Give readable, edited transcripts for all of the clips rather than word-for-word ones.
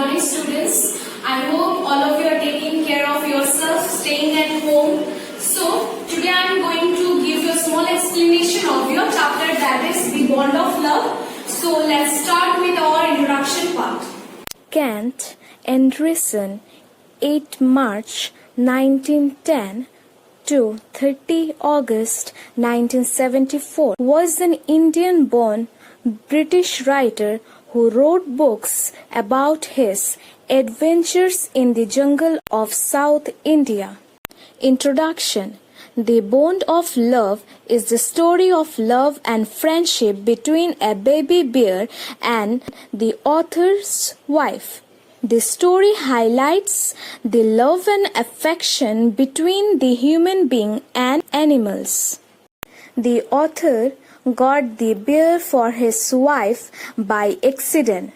morning, students. I hope all of you are taking care of yourself, staying at home. So, today I am going to give you a small explanation of your chapter, that is The Bond of Love. So, let's start with our introduction part. Kent Anderson, 8 March 1910 to 30 August 1974, was an Indian-born British writer who wrote books about his adventures in the jungle of South India. Introduction. The Bond of Love is the story of love and friendship between a baby bear and the author's wife. The story highlights the love and affection between the human being and animals. The author got the bear for his wife by accident.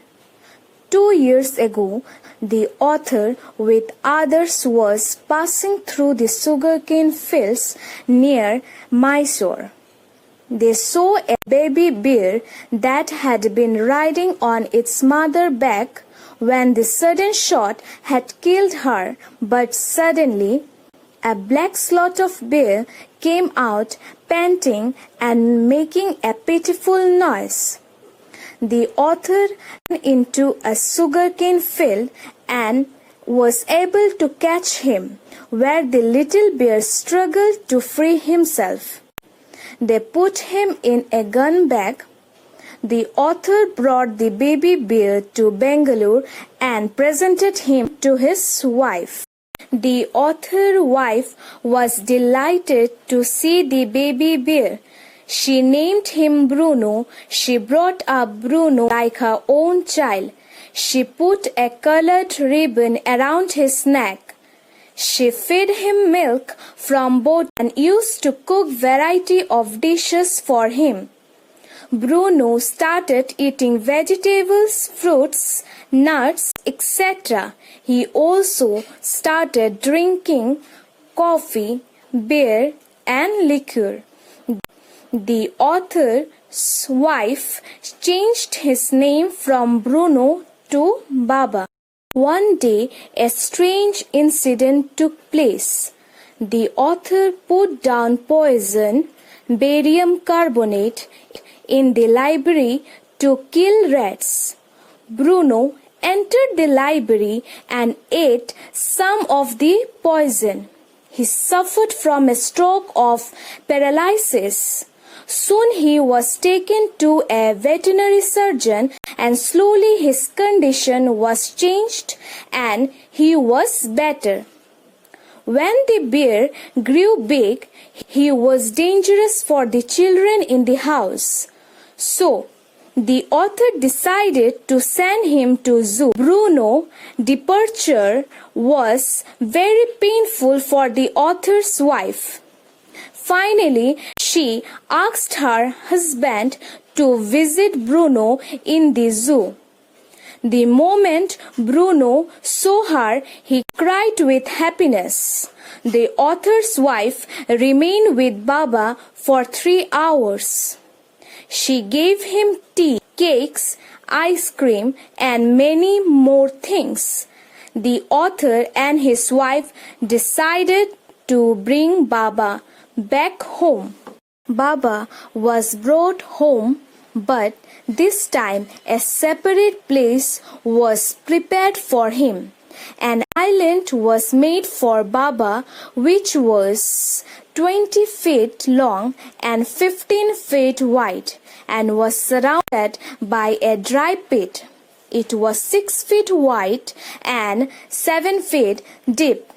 2 years ago, the author with others was passing through the sugarcane fields near Mysore. They saw a baby bear that had been riding on its mother's back when the sudden shot had killed her, but suddenly a black slot of bear came out panting and making a pitiful noise. The author ran into a sugarcane field and was able to catch him, where the little bear struggled to free himself. They put him in a gun bag. The author brought the baby bear to Bangalore and presented him to his wife. The author's wife was delighted to see the baby bear. She named him Bruno. She brought up Bruno like her own child. She put a colored ribbon around his neck. She fed him milk from bottles and used to cook variety of dishes for him. Bruno started eating vegetables, fruits, nuts, etc. He also started drinking coffee, beer, and liquor. The author's wife changed his name from Bruno to Baba. One day, a strange incident took place. The author put down poison, barium carbonate, in the library to kill rats. Bruno entered the library and ate some of the poison. He suffered from a stroke of paralysis. Soon he was taken to a veterinary surgeon, and slowly his condition was changed and he was better. When the bear grew big, he was dangerous for the children in the house. So, the author decided to send him to zoo. Bruno's departure was very painful for the author's wife. Finally, she asked her husband to visit Bruno in the zoo. The moment Bruno saw her, he cried with happiness. The author's wife remained with Baba for 3 hours. She gave him tea, cakes, ice cream, and many more things. The author and his wife decided to bring Baba back home. Baba was brought home, but this time a separate place was prepared for him. An island was made for Baba, which was 20 feet long and 15 feet wide, and was surrounded by a dry pit. It was 6 feet wide and 7 feet deep.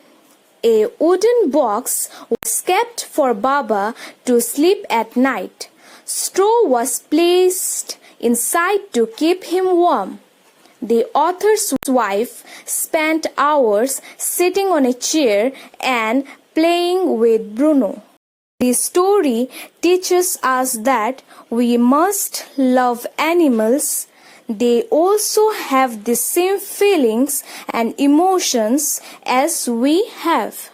A wooden box was kept for Baba to sleep at night. Straw was placed inside to keep him warm. The author's wife spent hours sitting on a chair and playing with Bruno. The story teaches us that we must love animals. They also have the same feelings and emotions as we have.